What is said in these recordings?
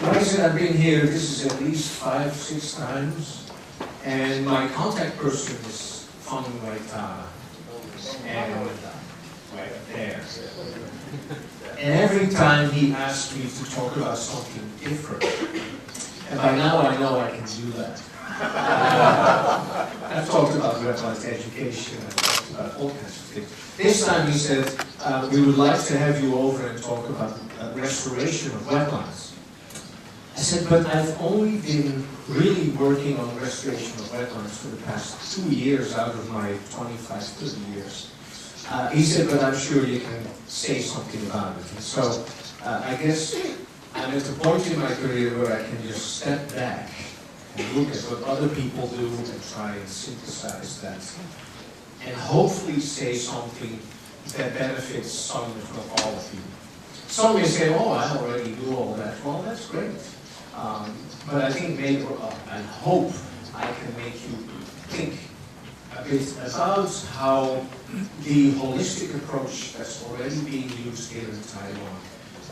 Like I said, I've been here, this is at least 5, 6 times, and my contact person is Fang Waitara, and right there. And every time he asks me to talk about something different, and by now I know I can do that. I've talked about wetlands education, I've talked about all kinds of things. This time he said, we would like to have you over and talk about restoration of wetlands. I said, but I've only been really working on restoration of wetlands for the past 2 years out of my 25, 30 years. He said, but I'm sure you can say something about it. And so I guess I'm at the point in my career where I can just step back and look at what other people do and try and synthesize that. And hopefully say something that benefits some, if not all of you. Some may say, oh, I already do all that. Well, that's great. But I think maybe, I hope I can make you think a bit about how the holistic approach that's already being used here in Taiwan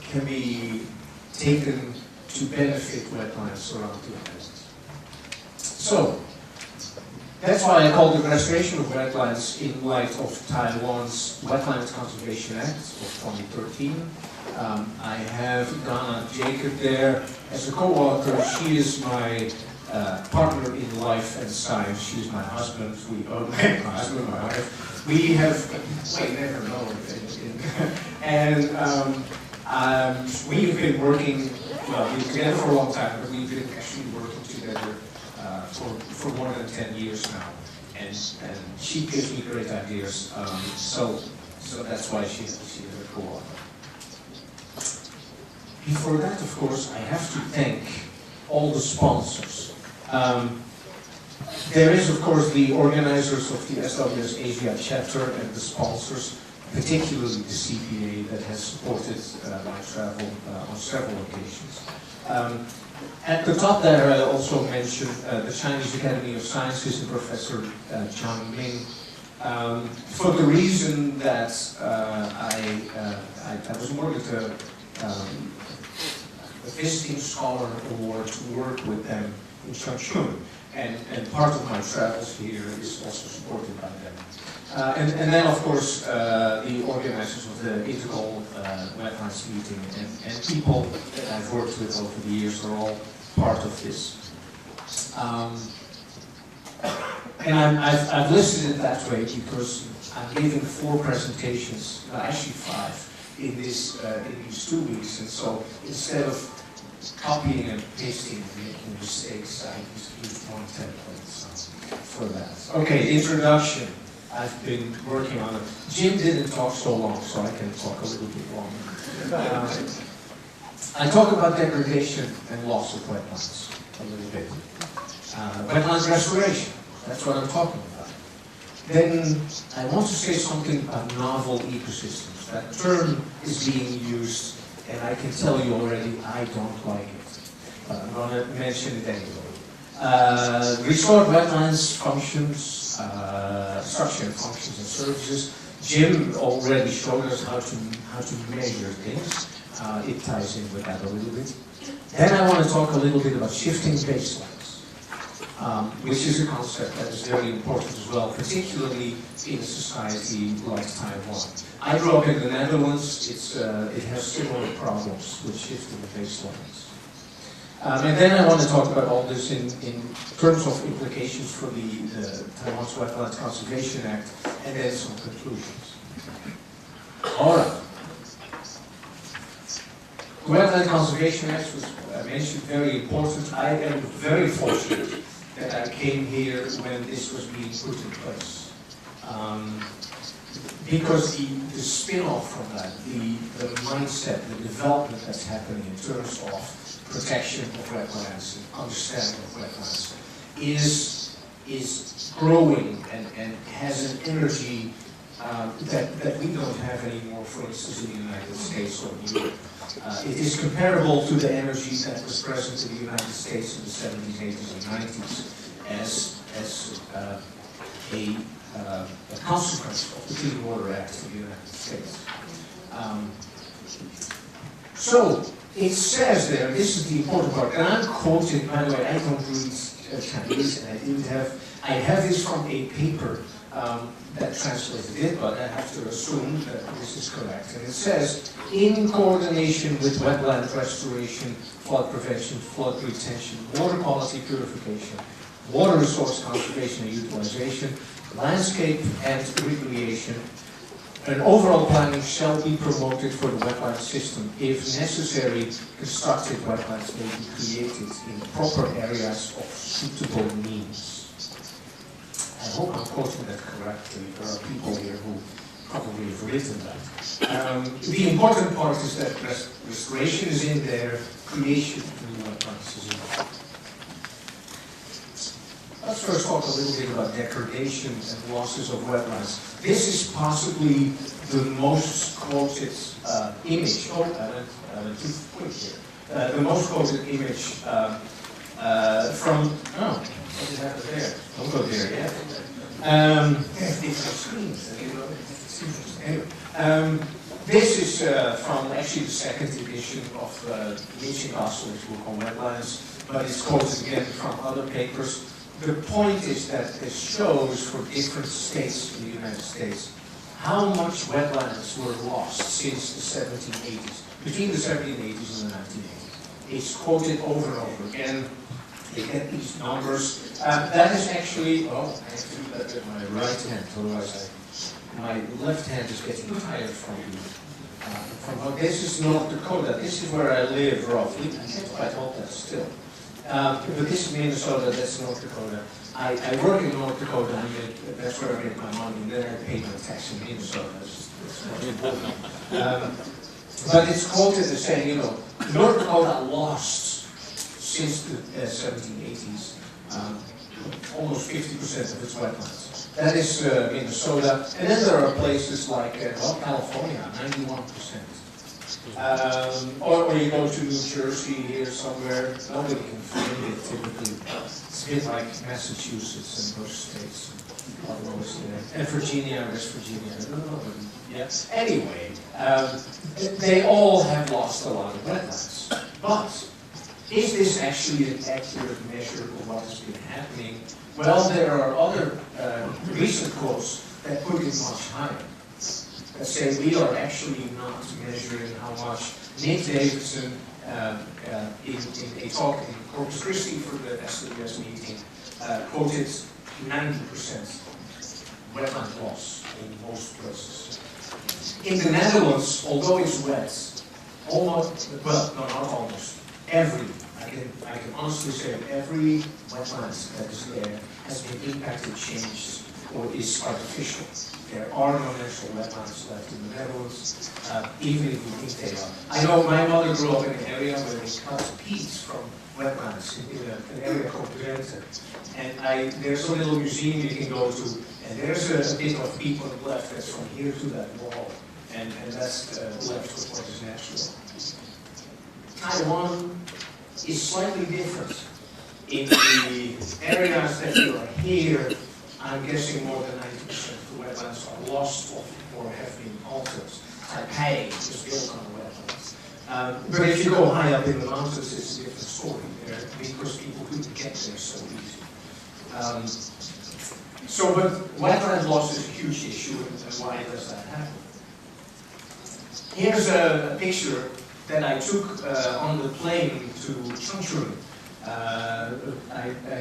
can be taken to benefit wetlands around the world. So, that's why I call it restoration of wetlands in light of Taiwan's Wetlands Conservation Act of 2013. I have Donna Jacob there as a co-author. She is my partner in life and science. She's my husband. My wife. We have, well, you never know. And we've been working, well, we've been together for a long time, but we've been actually working together for more than 10 years now. And she gives me great ideas. So that's why she's a co-author. Before that, of course, I have to thank all the sponsors. There is, of course, the organizers of the SWS Asia chapter and the sponsors, particularly the CPA that has supported my travel on several occasions. At the top there, I also mentioned the Chinese Academy of Sciences and Professor Zhang Ming, for the reason that I was awarded a visiting scholar award to work with them in Changchun, and part of my travels here is also supported by them. And then, of course, the organizers of the Integral Wetlands meeting and people that I've worked with over the years are all part of this. And I've listed it that way because I'm giving 4 presentations, actually 5, in these 2 weeks, and so instead of copying and pasting and making mistakes, I used one template for that. Okay, introduction. I've been working on it. Jim didn't talk so long, so I can talk a little bit longer. I talk about degradation and loss of wetlands a little bit. Wetlands restoration, that's what I'm talking about. Then I want to say something about novel ecosystems. That term is being used, and I can tell you already, I don't like it. But I'm going to mention it anyway. Restored wetlands functions, structure and functions and services. Jim already showed us how to measure things. It ties in with that a little bit. Then I want to talk a little bit about shifting baselines, which is a concept that is very important as well, particularly in a society like Taiwan. I grew up in the Netherlands. It has similar problems with shifting baselines. And then I want to talk about all this in terms of implications for the Taiwan's Wetlands Conservation Act, and then some conclusions. All right. The Wetland Conservation Act was mentioned, very important. I am very fortunate that I came here when this was being put in place. Because the spin-off from that, the mindset, the development that's happening in terms of protection of wetlands and understanding of wetlands is growing and has an energy that we don't have anymore, for instance, in the United States or Europe. It is comparable to the energy that was present in the United States in the 70s, 80s, and 90s as a consequence of the Clean Water Act in the United States. So, it says there, this is the important part, and I'm quoting, by the way, I don't read Chinese, and I have this from a paper that translated it, but I have to assume that this is correct. And it says, in coordination with wetland restoration, flood prevention, flood retention, water quality purification, water resource conservation and utilization, landscape and recreation, an overall planning shall be promoted for the wetland system. If necessary, constructed wetlands may be created in proper areas of suitable means. I hope I'm quoting that correctly. There are people here who probably have written that. The important part is that restoration is in there, creation of new wetlands is in there. Let's first talk a little bit about degradation and losses of wetlands. This is possibly the most quoted image. Oh, I'm too quick here. The most quoted image from. Oh, what did happen there? Don't go there yet. Different screens. Anyway, this is from actually the second edition of Leaching Castle book on wetlands, but it's quoted again from other papers. The point is that it shows for different states in the United States how much wetlands were lost since the 1780s, between the 1780s and the 1980s. It's quoted over and over again. They get these numbers. That is actually, oh, I have to do that with my right hand, otherwise my left hand is getting tired from this is North Dakota. This is where I live roughly. I can't quite hold that still. But this is Minnesota, that's North Dakota. I work in North Dakota, and that's where I make my money, and then I pay my tax in Minnesota. That's not important. But it's quoted as saying, you know, North Dakota lost since the 1780s almost 50% of its wetlands. That is Minnesota, and then there are places like well, California, 91%. Or you go to New Jersey here somewhere, nobody can find it typically. It's a bit like Massachusetts and those states. And Virginia, West Virginia, yeah. Anyway, they all have lost a lot of wetlands. But is this actually an accurate measure of what has been happening? Well, there are other recent quotes that put it much higher. That say we are actually not measuring how much. Nick Davidson, in a talk in Corpus Christi for the SWS meeting, quoted 90% wetland loss in most places. In the Netherlands, although it's wet, almost, well, no, not almost, every, I can honestly say every wetland that is there has been impacted, changed, or is artificial. There are no natural wetlands left in the Netherlands, even if we think they are. I know my mother grew up in an area where they cut peat from wetlands in an area called Drenthe. And there's a little museum you can go to, and there's a bit of peat on the left that's from here to that wall. And that's left with what is natural. Taiwan is slightly different. In the areas that you are here, I'm guessing more than 90% of the wetlands are lost or have been altered. Taipei is built on the wetlands. But if you go high up in the mountains, it's a different story there because people couldn't get there so easy. But wetland loss is a huge issue, and why does that happen? Here's a picture that I took on the plane to Changchun.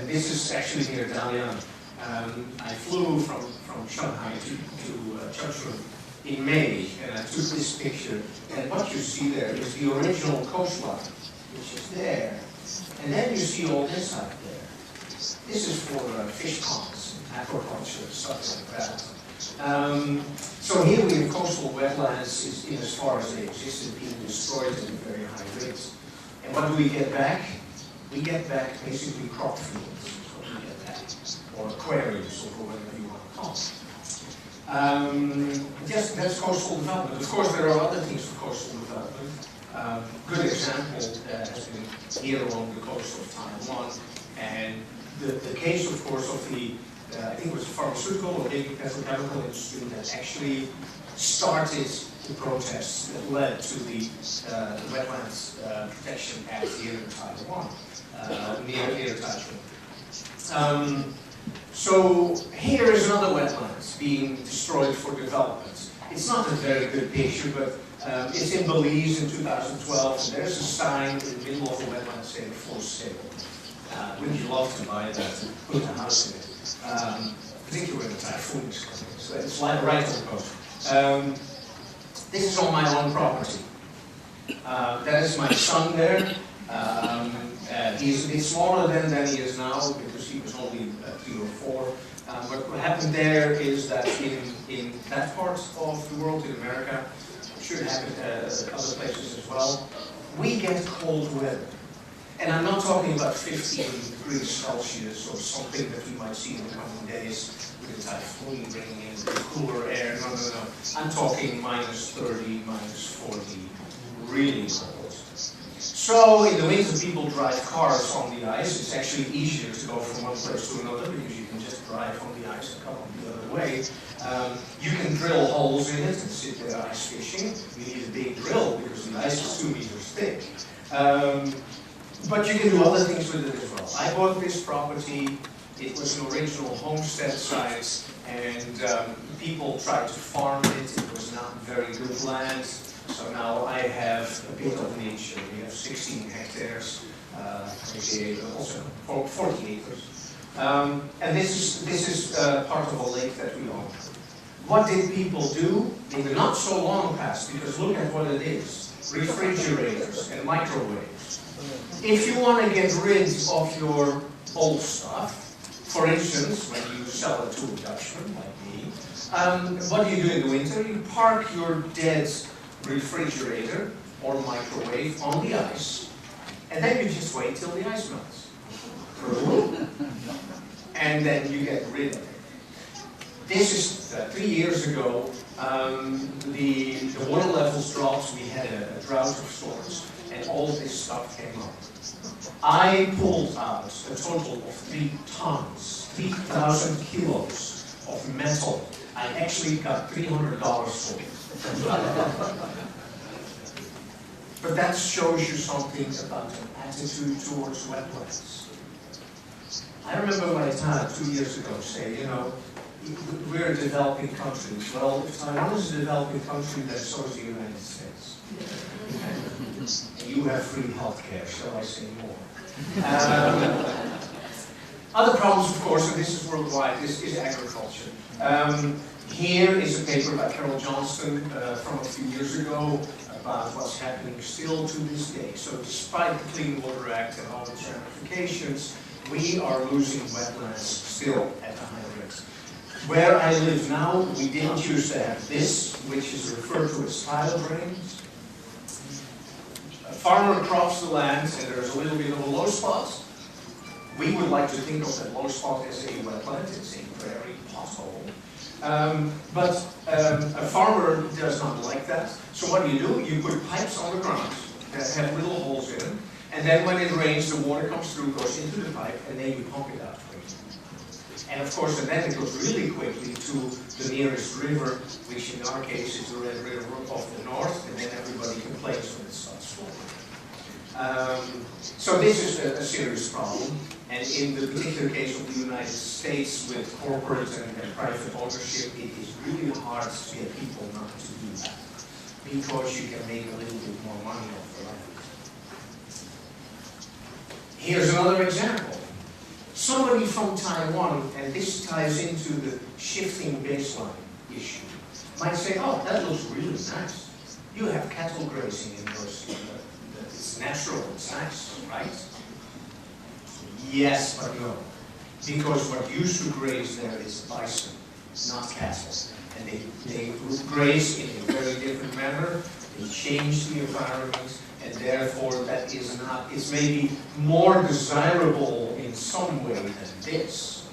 This is actually near Dalian. I flew from Shanghai to Changchun in May, and I took this picture. And what you see there is the original coastline, which is there. And then you see all this out there. This is for fish ponds, aquaculture, stuff like that. So here we have coastal wetlands in as far as they existed being destroyed at a very high rate. And what do we get back? We get back basically crop fields, is what we get back, or aquariums, or whatever you want to call it. Yes, that's coastal development. Of course, there are other things for coastal development. Good example has been here along the coast of Taiwan, and the case, of course, of the I think it was the pharmaceutical or big petrochemical industry that actually started the protests that led to the Wetlands Protection Act here in Taiwan, near Taichung. So here is another wetlands being destroyed for development. It's not a very good picture, but it's in Belize in 2012, and there's a sign in the middle of the wetlands saying for sale. Wouldn't you love to buy that and put a house in it? Particularly when the typhoon is coming. So it's right on the coast. This is on my own property. That is my son there. He's a bit smaller than he is now because he was only 3 or 4. What happened there is that in that part of the world, in America, should happen other places as well, we get cold weather. And I'm not talking about 15 degrees Celsius or something that we might see in the coming days with a typhoon bringing in cooler air. No, no, no. I'm talking minus 30, minus 40, really cold. So in the winter, people drive cars on the ice. It's actually easier to go from one place to another because you can just drive on the ice and come the other way. You can drill holes in it and sit there ice fishing. You need a big drill because the ice is 2 meters thick. But you can do other things with it as well. I bought this property. It was an original homestead site, and people tried to farm it. It was not very good land. So now I have a bit of nature. We have 16 hectares, also 40 acres. And this is part of a lake that we own. What did people do in the not so long past? Because look at what it is. Refrigerators and microwaves. If you want to get rid of your old stuff, for instance, when you sell it to a Dutchman like me, what do you do in the winter? You park your dead refrigerator or microwave on the ice, and then you just wait till the ice melts. And then you get rid of it. This is 3 years ago. The water levels dropped. We had a drought of sorts, and all this stuff came up. I pulled out a total of 3 tons, 3,000 kilos of metal. I actually got $300 for it. But that shows you something about an attitude towards wetlands. I remember my dad 2 years ago say, you know, we're a developing country. Well, if Taiwan is a developing country, then so is the United States. And you have free health care, shall I say more? Other problems, of course, and this is worldwide, this is agriculture. Here is a paper by Carol Johnston from a few years ago about what's happening still to this day. So despite the Clean Water Act and all its ramifications, we are losing wetlands still at a high rate. Where I live now, we didn't used to have this, which is referred to as tile drains. A farmer crops the land and there's a little bit of a low spot. We would like to think of that low spot as a wetland, it's a prairie pothole. But a farmer does not like that. So what do? You put pipes on the ground that have little holes in them, and then when it rains, the water comes through, goes into the pipe, and then you pump it out quickly. And of course, and then it goes really quickly to the nearest river, which in our case is the Red River of the North, and then everybody complains when it starts flowing. So this is a serious problem. And in the particular case of the United States with corporate and private ownership, it is really hard to get people not to do that because you can make a little bit more money off the land. Here's another example. Somebody from Taiwan, and this ties into the shifting baseline issue, might say, oh, that looks really nice. You have cattle grazing in those, it's natural, it's nice, right? Yes, but no. Because what used to graze there is bison, not cattle. And they graze in a very different manner. They change the environment, and therefore that is not, it's maybe more desirable in some way than this.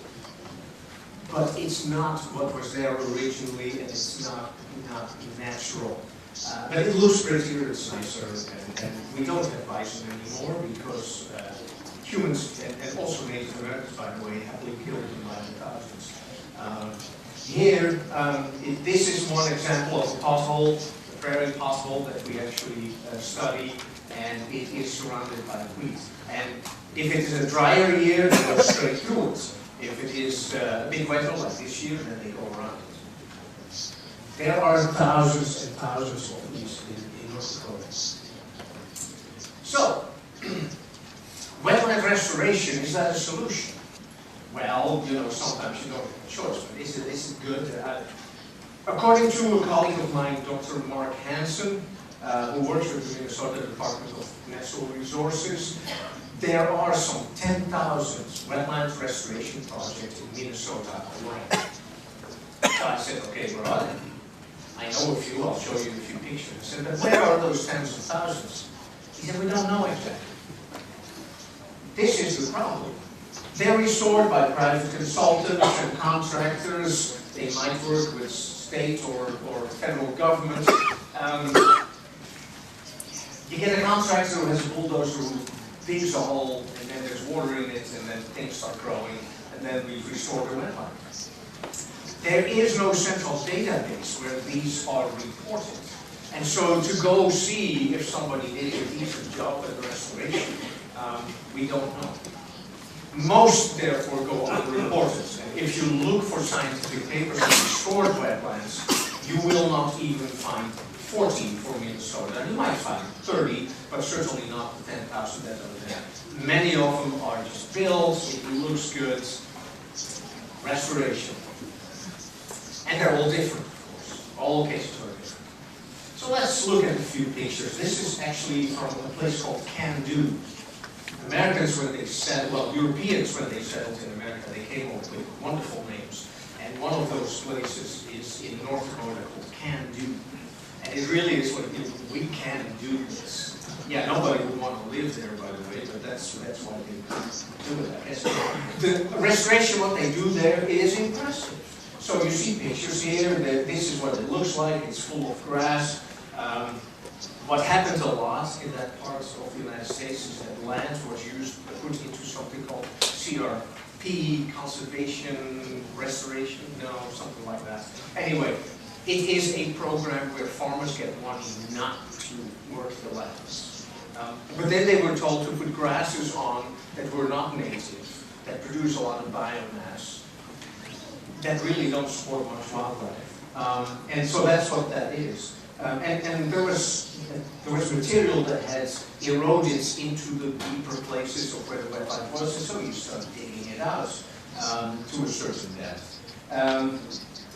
But it's not what was there originally, and it's not natural. But it looks prettier, it's nicer, and we don't have bison anymore because humans, and also Native Americans, by the way, happily killed them by the thousands. Here, this is one example of a pothole. very possible that we actually study, and it is surrounded by wheat. And if it is a drier year, they go straight through it. If it is a bit wetter like this year, then they go around it. There are thousands and thousands of these in North Dakota. So, wetland restoration, is that a solution? Well, you know, sometimes you don't have a choice, but is it good? According to a colleague of mine, Dr. Mark Hansen, who works with the Minnesota Department of Natural Resources, there are some 10,000 wetland restoration projects in Minnesota alone. So I said, okay, where are they? I know a few, I'll show you a few pictures. I said, but where are those tens of thousands? He said, we don't know exactly. This is the problem. They're restored by private consultants and contractors. They might work with state or federal government. You get a contractor who has a bulldozer who digs a hole, and then there's water in it, and then things start growing, and then we've restored the wetland. There is no central database where these are reported. And so to go see if somebody did a decent job at the restoration, we don't know. Most, therefore, go unreported. And if you look for scientific papers on restored wetlands, you will not even find 40 for Minnesota. You might find 30, but certainly not the 10,000 that are there. Many of them are just built, it looks good, restoration. And they're all different, of course. All cases are different. So let's look at a few pictures. This is actually from a place called Can-Do. Americans, when they settled, well, Europeans, when they settled in America, they came up with wonderful names. And one of those places is in North Dakota called Can-Do. And it really is what we can do this. Yeah, nobody would want to live there, by the way, but that's why they do it, I guess. The restoration, what they do there is impressive. So you see pictures here, that this is what it looks like, it's full of grass. What happens a lot in that part of the United States is that land was put into something called CRP, conservation, restoration, something like that. Anyway, it is a program where farmers get money not to work the lands. But then they were told to put grasses on that were not native, that produce a lot of biomass, that really don't support much wildlife. And so that's what that is. And there was material that had eroded into the deeper places of where the wetland was, and so you start digging it out to a certain depth. And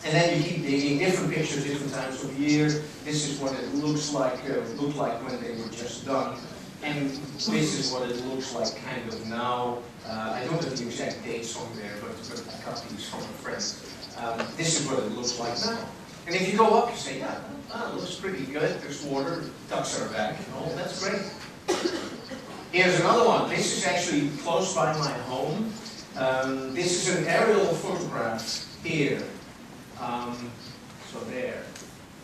then you keep digging, different pictures, different times of year. This is what it looks like, looked like when they were just done. And this is what it looks like kind of now. I don't have the exact dates on there, but I got these from a friend. This is what it looks like now. And if you go up, you say, yeah, it looks pretty good. There's water, ducks are back, that's great. Here's another one. This is actually close by my home. This is an aerial photograph here. So there,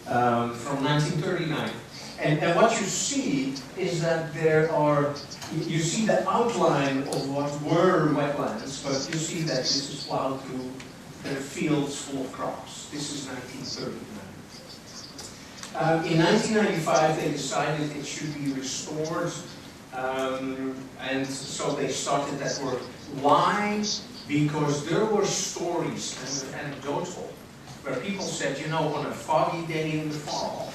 from 1939. And what you see is that there are, you see the outline of what were wetlands, but you see that this is plowed through fields full of crops. This is 1939. In 1995, they decided it should be restored, and so they started that work. Why? Because there were stories, kind of anecdotal, where people said, on a foggy day in the fall,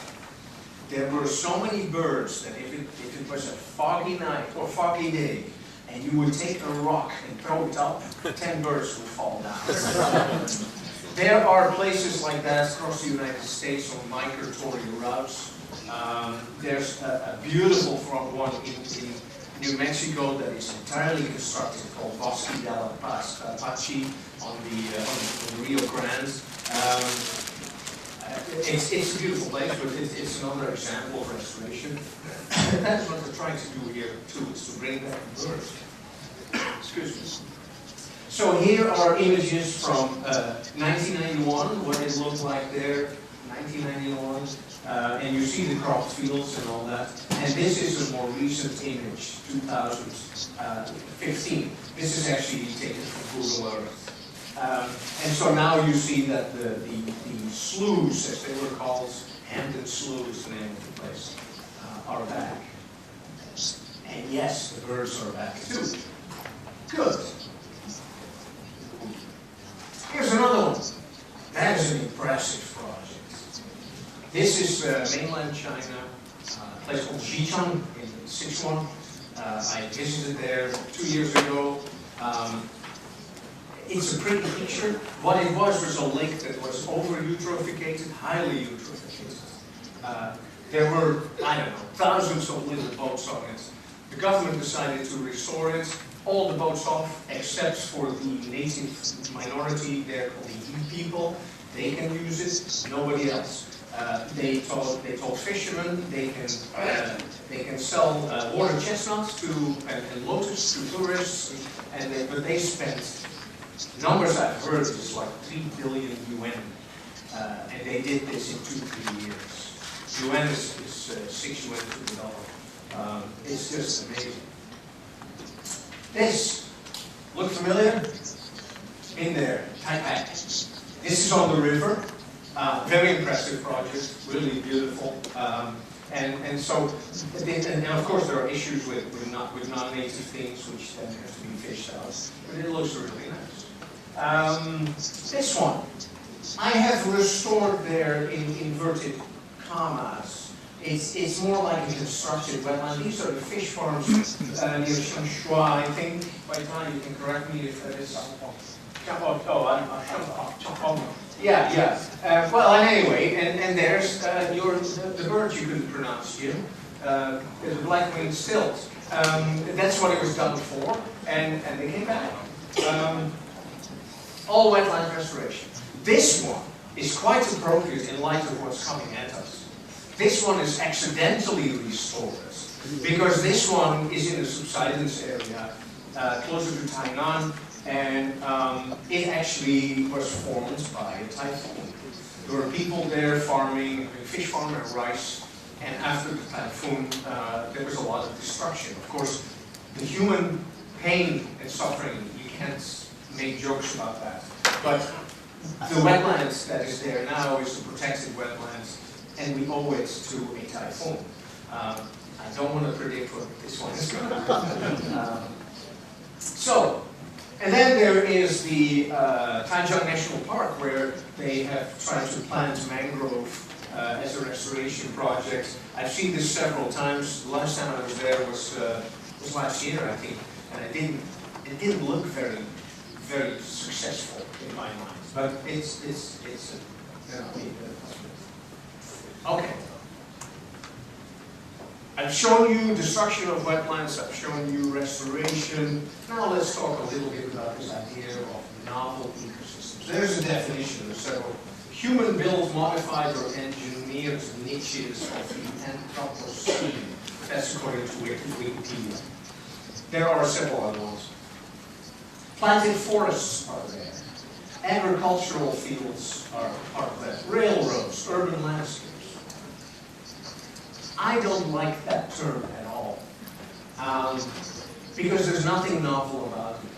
there were so many birds that if it was a foggy night or foggy day, and you would take a rock and throw it up, 10 birds would fall down. There are places like that across the United States on migratory routes. There's a beautiful one in New Mexico that is entirely constructed called Bosque de la Apache on the Rio Grande. It's a beautiful place, but it's another example of restoration. That's what we're trying to do here too, is to bring back the birds. Excuse me. So here are images from 1991, what it looked like there, 1991, and you see the crop fields and all that. And this is a more recent image, 2015. This is actually taken from Google Earth. And so now you see that the sloughs, as they were called, Hampton Slough is the name of the place, are back. And yes, the birds are back too. Good. Here's another one. That is an impressive project. This is mainland China, a place called Xichang in Sichuan. I visited there 2 years ago. It's a pretty picture. What it was a lake that was over-eutrophicated, highly eutrophicated. There were, I don't know, thousands of little boats on it. The government decided to restore it. All the boats off, except for the native minority there called the Yi people. They can use it, nobody else. They told fishermen they can sell water chestnuts and lotus to tourists, but they spent, numbers I've heard is like 3 billion yuan, and they did this in 2-3 years. Yuan is 6 yuan to the dollar. It's just amazing. This, look familiar? In there, Taipei. This is on the river. Very impressive project, really beautiful. And of course there are issues with non-native things which then have to be fished out. But it looks really nice. This one, I have restored their inverted commas. It's more like a constructed wetland. These are the fish farms near Shanghua, I think. By time you can correct me if that is. Yeah. Well, anyway, and there's the bird you couldn't pronounce, Jim. There's a black-winged stilt. That's what it was done for, and they came back. All wetland restoration. This one is quite appropriate in light of what's coming at us. This one is accidentally restored because this one is in the subsidence area, closer to Tainan, and it actually was formed by a typhoon. There were people there farming, fish farming and rice, and after the typhoon, there was a lot of destruction. Of course, the human pain and suffering, you can't make jokes about that. But the wetlands that is there now is a protected wetlands, and we owe it to a typhoon. I don't want to predict what this one is going to be. And then there is the Taijiang National Park, where they have tried to plant mangrove as a restoration project. I've seen this several times. The last time I was there was last year, I think, and it didn't look very successful in my mind. But it's okay. I've shown you destruction of wetlands, I've shown you restoration. Now let's talk a little bit about this idea of novel ecosystems. There's a definition. There's several human-built, modified, or engineered niches of the Anthropocene. That's according to Wikipedia. There are several other ones. Planted forests are there. Agricultural fields are part of that. Railroads, urban landscapes. I don't like that term at all, because there's nothing novel about it.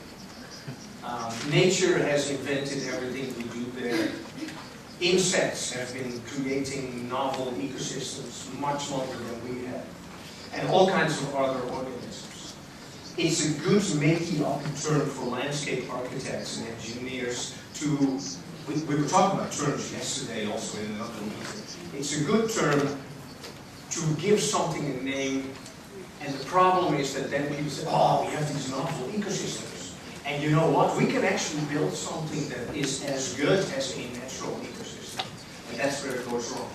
Nature has invented everything we do there. Insects have been creating novel ecosystems much longer than we have, and all kinds of other organisms. It's a good make-up term for landscape architects and engineers to, we were talking about terms yesterday also in another meeting. It's a good term to give something a name, and the problem is that then people say, oh, we have these novel ecosystems. And you know what? We can actually build something that is as good as a natural ecosystem. And that's where it goes wrong.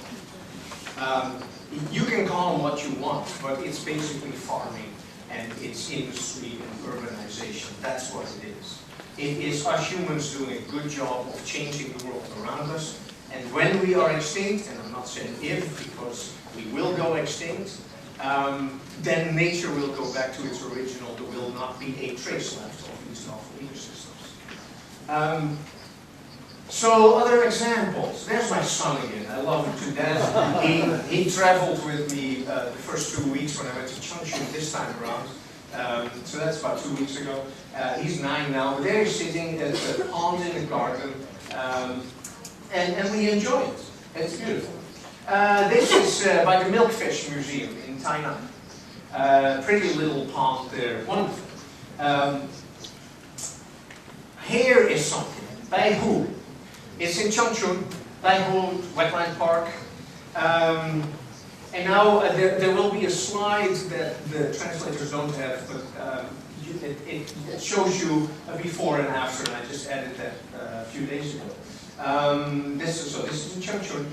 You can call them what you want, but it's basically farming, and it's industry and urbanization. That's what it is. It is us humans doing a good job of changing the world around us. And when we are extinct, and I'm not saying if, because we will go extinct, then nature will go back to its original. There will not be a trace left of these novel ecosystems. So other examples. There's my son again. I love him to death. He traveled with me the first 2 weeks when I went to Chengdu this time around. So that's about 2 weeks ago. He's 9 now. But there he's sitting at the pond in the garden. And we enjoy it. It's beautiful. This is by the Milkfish Museum in Tainan. Pretty little pond there, wonderful. Here is something, Baihu. It's in Chongqing, Baihu Wetland Park. And now there will be a slide that the translators don't have, but it shows you a before and after, and I just added that a few days ago. This is in Chongqing.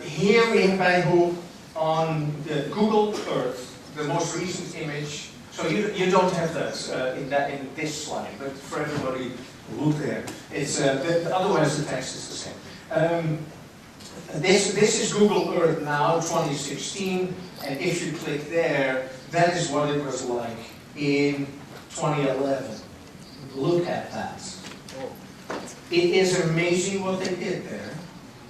Here we have Baihu on the Google Earth, the most recent image. So you don't have that in this slide, but for everybody, look there. It's otherwise the text is the same. This is Google Earth now, 2016, and if you click there, that is what it was like in 2011. Look at that. It is amazing what they did there.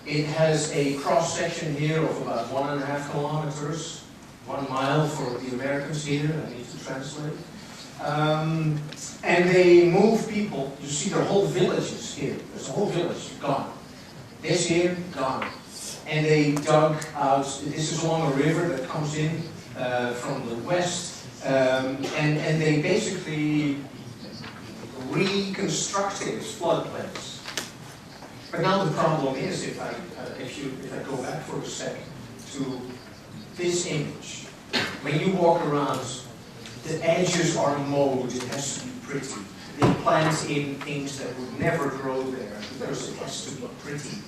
It has a cross-section here of about 1.5 kilometers, 1 mile for the Americans here, I need to translate. And they move people, you see their whole villages here. There's a whole village gone. This here, gone. And they dug out, this is along a river that comes in from the west, and they basically reconstructed floodplains. But now the problem is, if I go back for a second to this image, when you walk around, the edges are mowed, it has to be pretty. They plant in things that would never grow there, because it has to be pretty.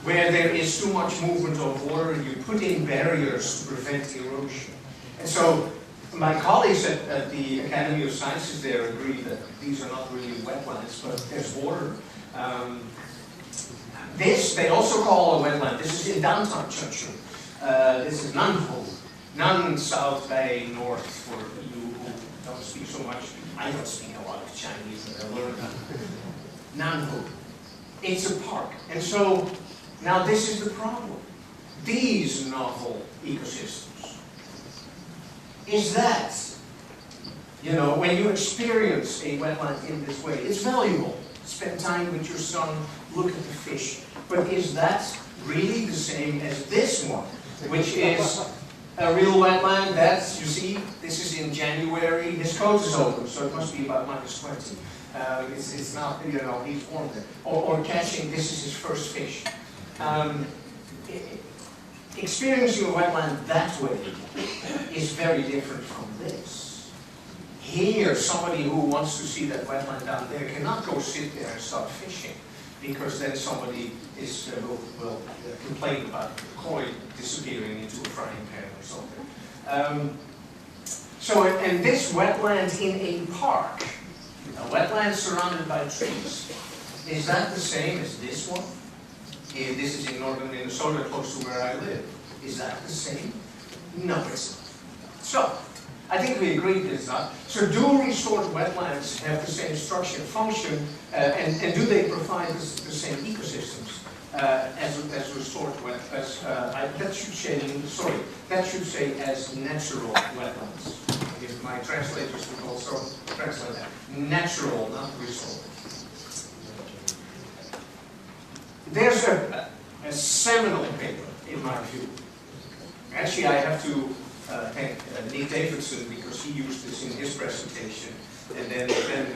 Where there is too much movement of water, you put in barriers to prevent erosion. And so my colleagues at the Academy of Sciences there agree that these are not really wetlands, but there's water. This they also call a wetland. This is in downtown Chongqing. This is Nanhu. Nan South Bay North for you who don't speak so much. I don't speak a lot of Chinese, but I learned that. Nanhu. It's a park. And so, now this is the problem. These novel ecosystems. Is that, you know, when you experience a wetland in this way, it's valuable. Spend time with your son, look at the fish. But is that really the same as this one, which is a real wetland? That's, you see, this is in January. His coat is open, so it must be about -20. It's not, you know, he's warm there. Or catching, this is his first fish. Experiencing a wetland that way is very different from this. Here, somebody who wants to see that wetland down there cannot go sit there and start fishing, because then somebody will complain about the koi disappearing into a frying pan or something. And this wetland in a park, a wetland surrounded by trees, is that the same as this one? This is in northern Minnesota, close to where I live. Is that the same? No, it's not. So, I think we agreed it's not. So do restored wetlands have the same structure and function, and do they provide the same ecosystems as restored wetlands? That should say as natural wetlands. If my translators would also translate that. Natural, not restored. There's a seminal paper, in my view. Actually, I have to thank Nick Davidson, because he used this in his presentation, and then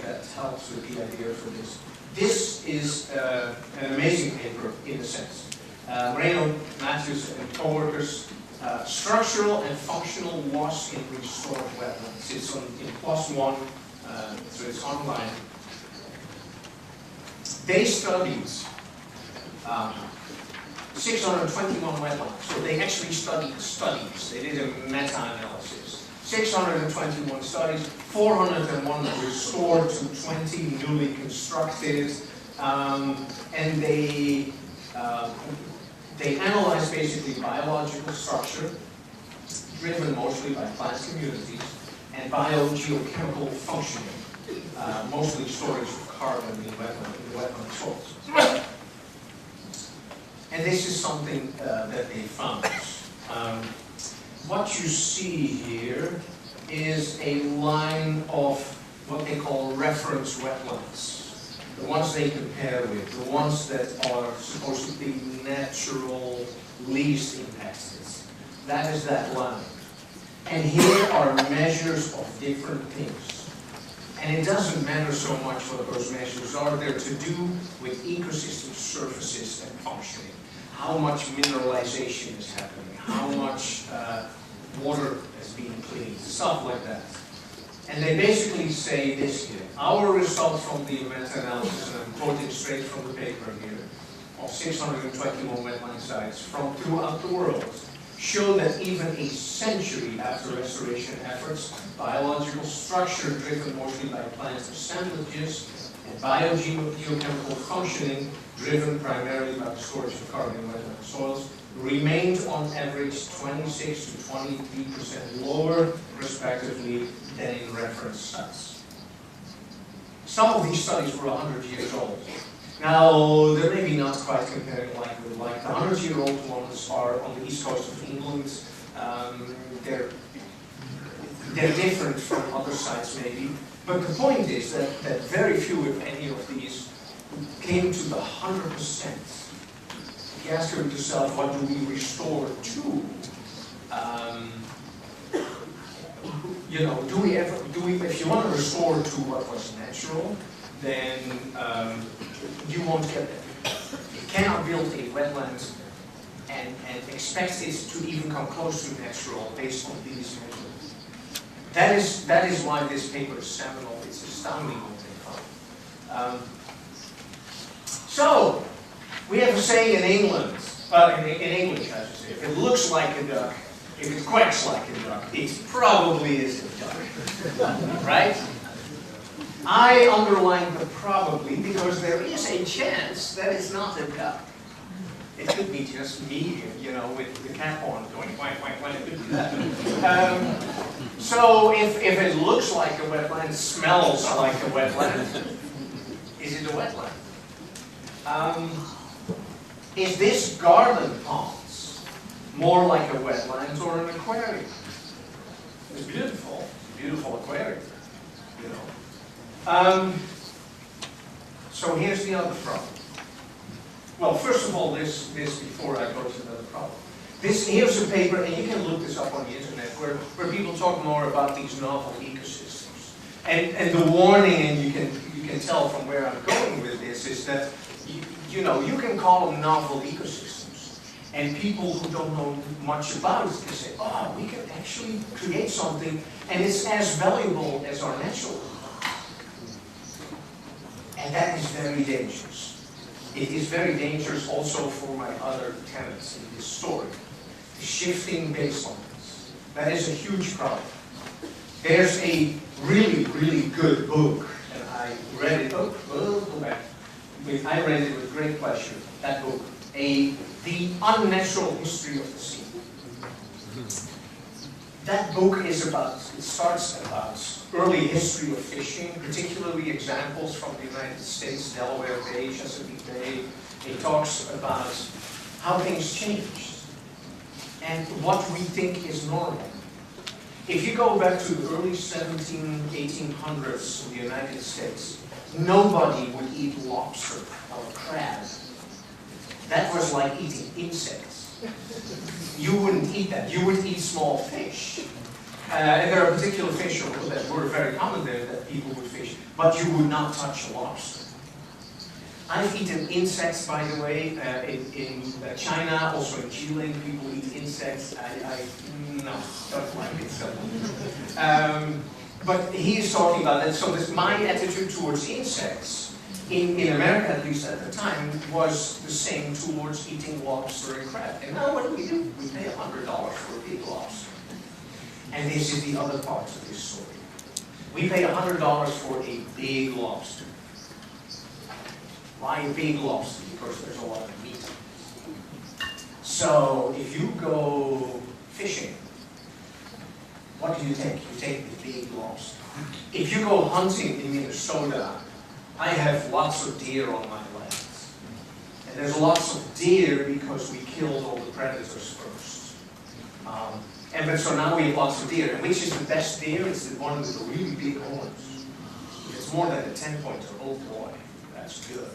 that helps with the idea for this. This is an amazing paper, in a sense. Marinus and co-workers, structural and functional loss in restored wetlands. It's in +1, so it's online. They studied 621 wetlands. So they actually studied studies. They did a meta-analysis. 621 studies, 401 restored to 20 newly constructed, and they analyzed basically biological structure, driven mostly by plant communities, and biogeochemical functioning, mostly storage of carbon in wetland soils. And this is something that they found. What you see here is a line of what they call reference wetlands. the ones they compare with, the ones that are supposed to be natural, least impacted. That is that line. And here are measures of different things. And it doesn't matter so much what those measures are. They're to do with ecosystem surfaces and functioning. How much mineralization is happening, how much water is being cleaned, stuff like that. And they basically say this here. Our result from the meta-analysis, and I'm quoting straight from the paper here, of 621 wetland sites from throughout the world, show that even a century after restoration efforts, biological structure driven mostly by plant assemblages and biogeochemical functioning driven primarily by the storage of carbon in wetland soils remained on average 26 to 23% lower, respectively, than in reference sites. Some of these studies were 100 years old. Now, they're maybe not quite comparing like the 100-year-old ones are on the east coast of England. They're different from other sites maybe, but the point is that very few, if any, of these came to the 100%. If you ask yourself, what do we restore to? You know, if you want to restore to what was natural, then you won't get there. You cannot build a wetland and expect it to even come close to natural based on these measurements. That is why this paper is seminal. It's astounding what they found. So, we have a saying in England, in English I should say, if it looks like a duck, if it quacks like a duck, it probably is a duck, right? I underline the probably because there is a chance that it's not a duck. It could be just me, you know, with the cap on going quack, quack, quack. It could be that. So if it looks like a wetland, smells like a wetland, is it a wetland? Is this garden ponds more like a wetland or an aquarium? It's beautiful. Beautiful aquarium, you know. So here's the other problem. Well, first of all, this before I go to another problem. Here's a paper, and you can look this up on the internet, where people talk more about these novel ecosystems. And the warning, and you can tell from where I'm going with this, is that you know, you can call them novel ecosystems. And people who don't know much about it can say, oh, we can actually create something, and it's as valuable as our natural world. And that is very dangerous. It is very dangerous also for my other tenets in this story. The shifting baselines. That is a huge problem. There's a really, really good book, and I read it. Oh, go back. I read it with great pleasure. That book, The Unnatural History of the Sea. That book is about, it starts about early history of fishing, particularly examples from the United States, Delaware Bay, Chesapeake Bay. It talks about how things changed and what we think is normal. If you go back to the early 1800s in the United States, nobody would eat lobster or crab. That was like eating insects. You wouldn't eat that. You would eat small fish. And there are particular fish that were very common there that people would fish, but you would not touch a lobster. I've eaten insects, by the way, in China, also in Chile, people eat insects. No, don't like it so much. But he's talking about that, so my attitude towards insects, in America at least at the time, was the same towards eating lobster and crab. And now what do? We pay $100 for a big lobster. And this is the other part of this story. We pay $100 for a big lobster. Why a big lobster? Because there's a lot of meat. So if you go fishing, what do you take? You take the big lobster. If you go hunting in Minnesota, I have lots of deer on my lands. And there's lots of deer because we killed all the predators first. So now we have lots of deer. And which is the best deer? It's the one with the really big horns. If it's more than a 10-pointer, oh boy, that's good.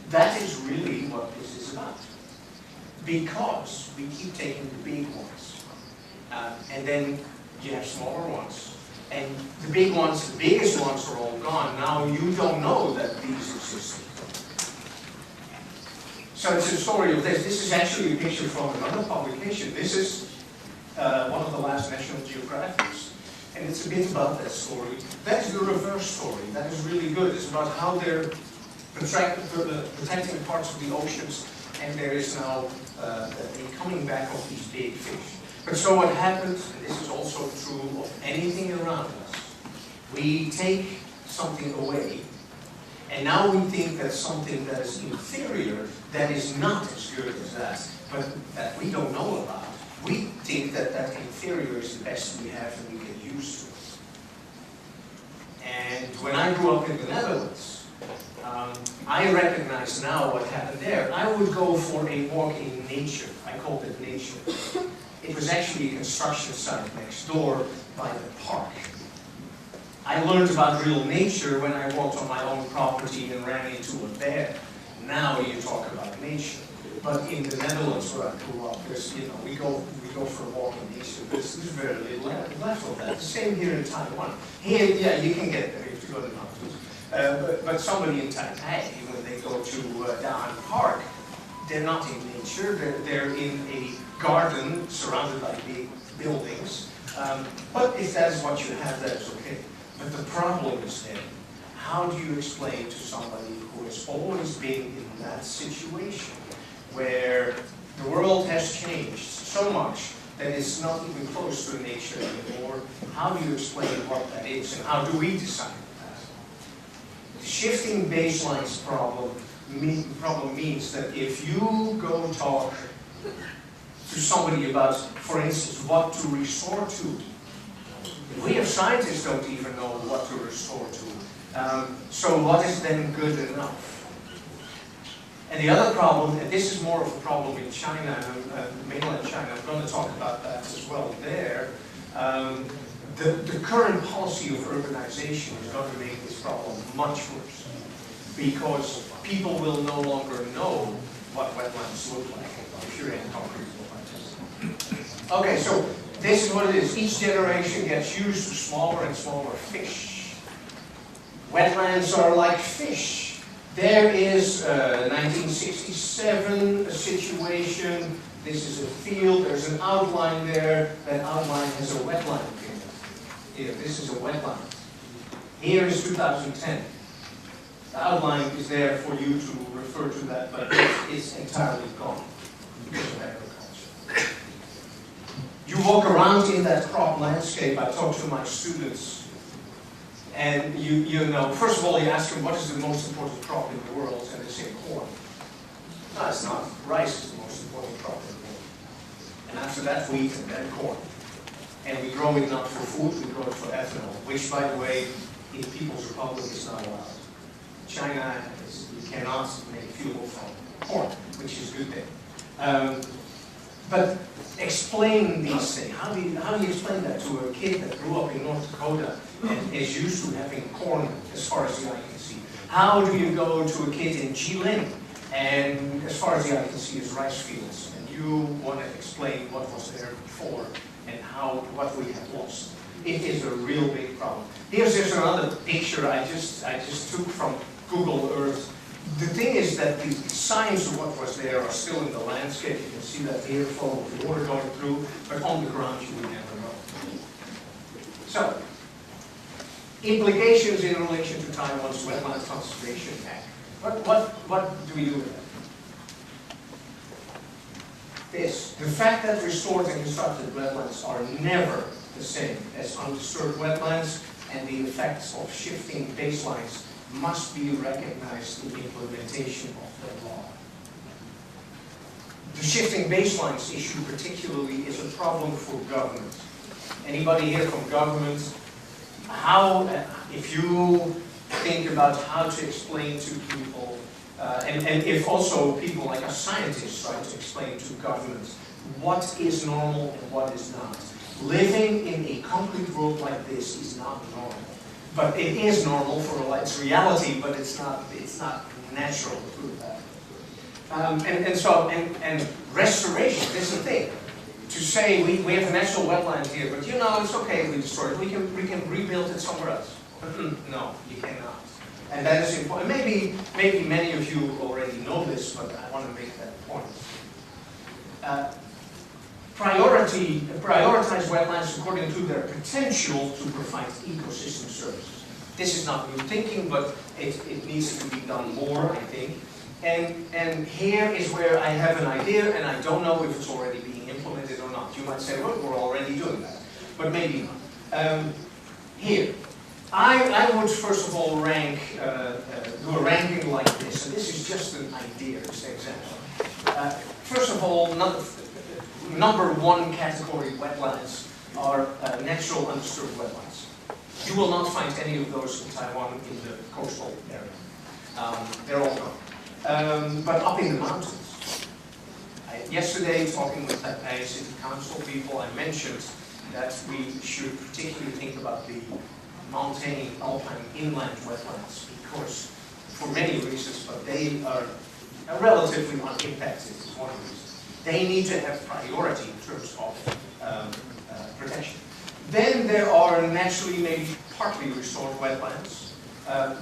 That is really what this is about. Because we keep taking the big ones, and then you have smaller ones, and the big ones, the biggest ones are all gone. Now you don't know that these exist. So it's a story of this. This is actually a picture from another publication. This is one of the last National Geographics, and it's a bit about that story. That is the reverse story. That is really good. It's about how they're protecting parts of the oceans, and there is now a coming back of these big fish. But so what happens, and this is also true of anything around us, we take something away, and now we think that something that is inferior, that is not as good as that, but that we don't know about. We think that that inferior is the best we have and we get used to it. And when I grew up in the Netherlands, I recognize now what happened there. I would go for a walk in nature. I called it nature. It was actually a construction site next door by the park. I learned about real nature when I walked on my own property and ran into a bear. Now you talk about nature. But in the Netherlands where I grew up, there's, you know, we go for a walk in nature. There's very little left of that. The same here in Taiwan. Here, yeah, you can get there if you go to the mountains. But somebody in Taipei, when they go to Da'an Park, they're not in nature. They're in a garden surrounded by big buildings. But if that's what you have, that's okay. But the problem is then, how do you explain to somebody who has always been in that situation, where the world has changed so much that it's not even close to nature anymore? How do you explain what that is, and how do we decide that? The shifting baselines problem means that if you go talk to somebody about, for instance, what to resort to, we as scientists don't even know what to resort to. So what is then good enough? And the other problem, and this is more of a problem in China, mainland China, I'm going to talk about that as well there. The current policy of urbanization is going to make this problem much worse, because people will no longer know what wetlands look like if you're in concrete wetlands. Okay, so this is what it is. Each generation gets used to smaller and smaller fish. Wetlands are like fish. There is 1967 a situation. This is a field. There's an outline there. That outline has a wetline in it. Here, this is a wetline. Here is 2010. The outline is there for you to refer to that, but it's entirely gone because of agriculture. You walk around in that crop landscape. I talk to my students. And you know, first of all, you ask them what is the most important crop in the world, and they say corn. No, it's not. Rice is the most important crop in the world. And after that, wheat and then corn. And we grow it not for food, we grow it for ethanol, which, by the way, in People's Republic is not allowed. China, you cannot make fuel from corn, which is a good thing. But explain these things. How do you explain that to a kid that grew up in North Dakota and is used to having corn as far as the eye can see? How do you go to a kid in Jilin and as far as the eye can see is rice fields, and you want to explain what was there before and what we have lost? It is a real big problem. Here's another picture I just took from Google Earth. The thing is that the signs of what was there are still in the landscape. You can see that here, flow of water going through, but on the ground you would never know. So, implications in relation to Taiwan's Wetland Conservation Act. What do we do with that? The fact that restored and constructed wetlands are never the same as undisturbed wetlands, and the effects of shifting baselines must be recognized in the implementation of that law. The shifting baselines issue particularly is a problem for government. Anybody here from government? If you think about how to explain to people, and if also people like us scientists try to explain to governments what is normal and what is not. Living in a concrete world like this is not normal. but it is normal for it's reality, but it's not natural to do that. And restoration is the thing. To say we have a natural wetland here, but you know it's okay if we destroy it. We can rebuild it somewhere else. No, you cannot. And that is important. Maybe many of you already know this, but I want to make that point. Prioritize wetlands according to their potential to provide ecosystem services. This is not new thinking, but it needs to be done more, I think. And here is where I have an idea, and I don't know if it's already being implemented or not. You might say, well, we're already doing that, but maybe not. Here, I would first of all rank, do a ranking like this, and this is just an idea, just an example. First of all, number one category wetlands are natural undisturbed wetlands. You will not find any of those in Taiwan in the coastal area. They're all gone. But up in the mountains. Yesterday, talking with Taipei City Council people, I mentioned that we should particularly think about the montane, alpine, inland wetlands, because for many reasons, but they are relatively unimpacted, is one reason. They need to have priority in terms of protection. Then there are naturally maybe partly restored wetlands,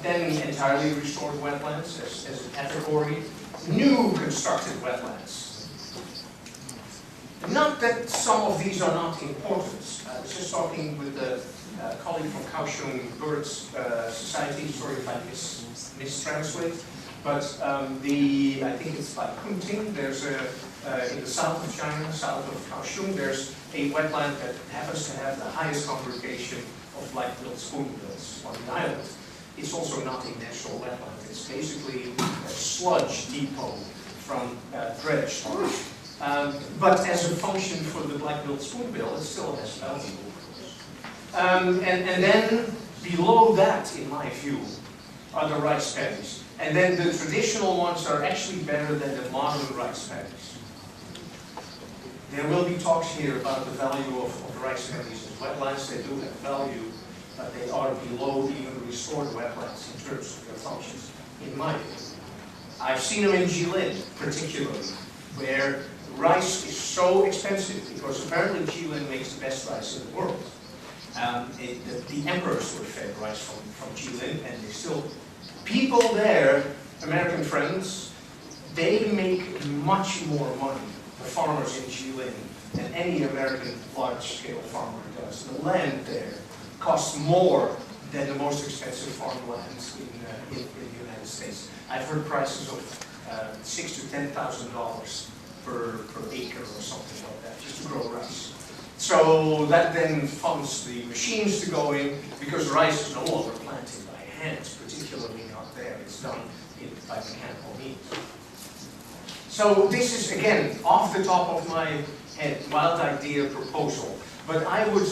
then entirely restored wetlands as a category, new constructed wetlands. Not that some of these are not important. I was just talking with a colleague from Kaohsiung Birds Society, sorry if I mistranslate, but I think it's by Kunting, there's in the south of China, south of Kaohsiung, there's a wetland that happens to have the highest congregation of black-billed spoonbills on the island. It's also not a natural wetland. It's basically a sludge depot from dredge storage. But as a function for the black-billed spoonbill, it still has value. And then below that, in my view, are the rice paddies. And then the traditional ones are actually better than the modern rice paddies. There will be talks here about the value of rice paddies as wetlands. They do have value, but they are below even restored wetlands in terms of their functions, in my view. I've seen them in Jilin, particularly, where rice is so expensive, because apparently Jilin makes the best rice in the world. The emperors were fed rice from Jilin, and they still, people there, American friends, they make much more money, the farmers in Jilin, than any American large-scale farmer does. The land there costs more than the most expensive farmlands in the United States. I've heard prices of $6,000 to $10,000 per acre or something like that, just to grow rice. So that then funds the machines to go in, because rice is no longer planted by hand, particularly not there. It's done by mechanical means. So this is, again, off the top of my head, wild idea proposal. But I would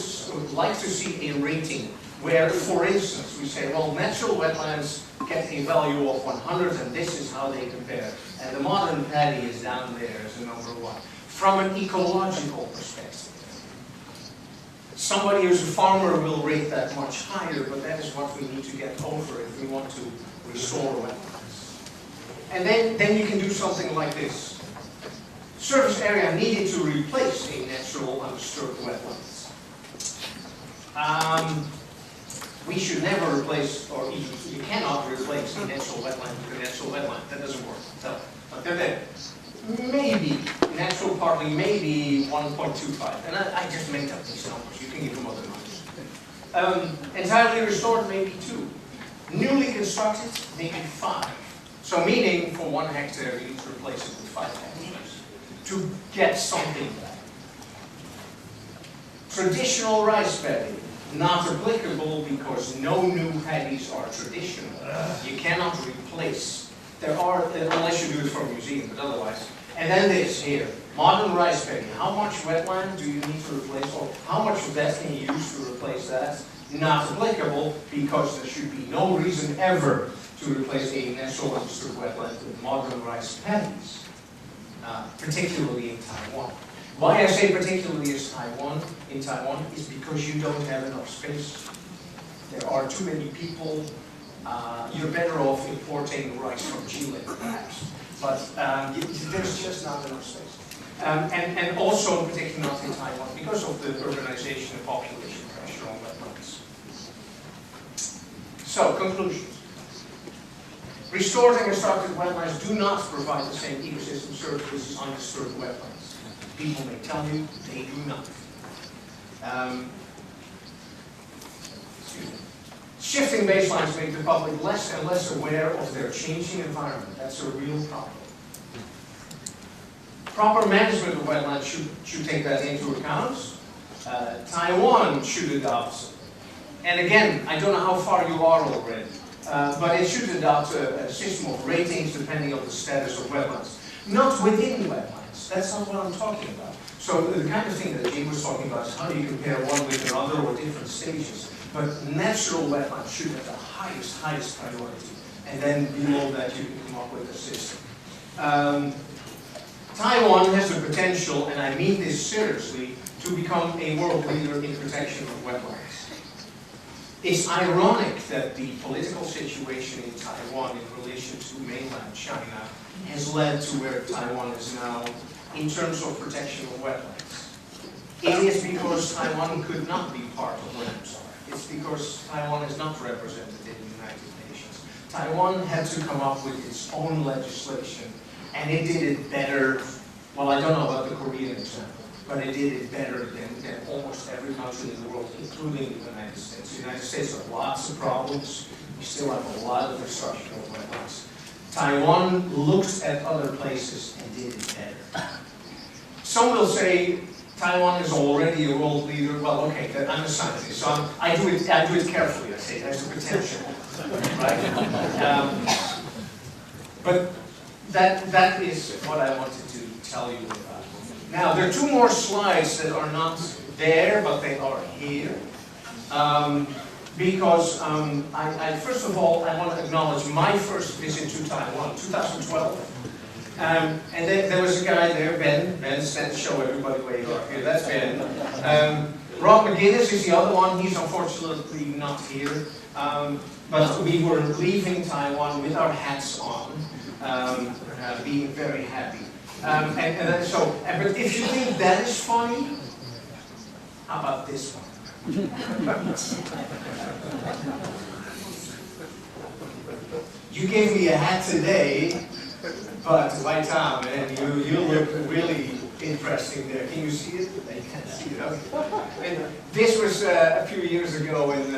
like to see a rating where, for instance, we say, well, natural wetlands get a value of 100, and this is how they compare. And the modern paddy is down there as a number one. From an ecological perspective, somebody who's a farmer will rate that much higher, but that is what we need to get over if we want to restore wetlands. And then you can do something like this. Surface area needed to replace a natural undisturbed wetlands. We should never replace, or you cannot replace a natural wetland with a natural wetland. That doesn't work. No. But they're there. Maybe, natural partly, maybe 1.25. And I just made up these numbers. You can give them other numbers. Entirely restored, maybe 2. Newly constructed, maybe 5. So meaning, for 1 hectare, you need to replace it with 5 hectares to get something back. Traditional rice paddy, not applicable because no new paddies are traditional. You cannot replace. There are, unless you do it for a museum, but otherwise. And then this here, modern rice paddy. How much wetland do you need to replace, or how much of that can you use to replace that? Not applicable, because there should be no reason ever to replace a natural undisturbed wetland with modern rice paddies, particularly in Taiwan. Why I say particularly in Taiwan is because you don't have enough space. there are too many people, you're better off importing rice from Chile, perhaps. But there's just not enough space. And also, particularly not in Taiwan, because of the urbanization and population pressure on wetlands. So, conclusions. Restored and constructed wetlands do not provide the same ecosystem services as undisturbed wetlands. People may tell you they do not. Shifting baselines make the public less and less aware of their changing environment. That's a real problem. Proper management of wetlands should take that into account. Taiwan should adopt, and again, I don't know how far you are already, but it should adopt a system of ratings depending on the status of wetlands. Not within wetlands, that's not what I'm talking about. So the kind of thing that Jim was talking about is how do you compare one with another or different stages. But natural wetlands should have the highest priority. And then below that you can come up with a system. Taiwan has the potential, and I mean this seriously, to become a world leader in protection of wetlands. It's ironic that the political situation in Taiwan in relation to mainland China has led to where Taiwan is now in terms of protection of wetlands. It is because Taiwan could not be part of Ramsar. It's because Taiwan is not represented in the United Nations. Taiwan had to come up with its own legislation, and it did it better. Well, I don't know about the Korean example, but it did it better than almost every country in the world, including the United States. The United States has lots of problems. We still have a lot of destruction of wetlands. Taiwan looked at other places and did it better. Some will say Taiwan is already a world leader. Well, okay, I'm a scientist, so I do it carefully. I say there's a potential, right? But that is what I wanted to tell you about. Now, there are two more slides that are not there, but they are here. Because first of all, I want to acknowledge my first visit to Taiwan, 2012. And there was a guy there, Ben. Ben, stand, show everybody where you are. Here, that's Ben. Rob McGinnis is the other one. He's unfortunately not here. But we were leaving Taiwan with our hats on, being very happy. But if you think that is funny, how about this one? You gave me a hat today, but by Tom, and you look really interesting there. Can you see it? You can't see it. Okay. And this was a few years ago, and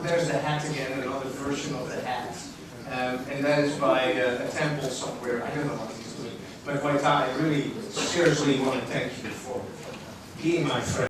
there's the hat again, another version of the hat. And that is by a temple somewhere. I don't know what he's doing. But by Tom, I really seriously want to thank you for being my friend.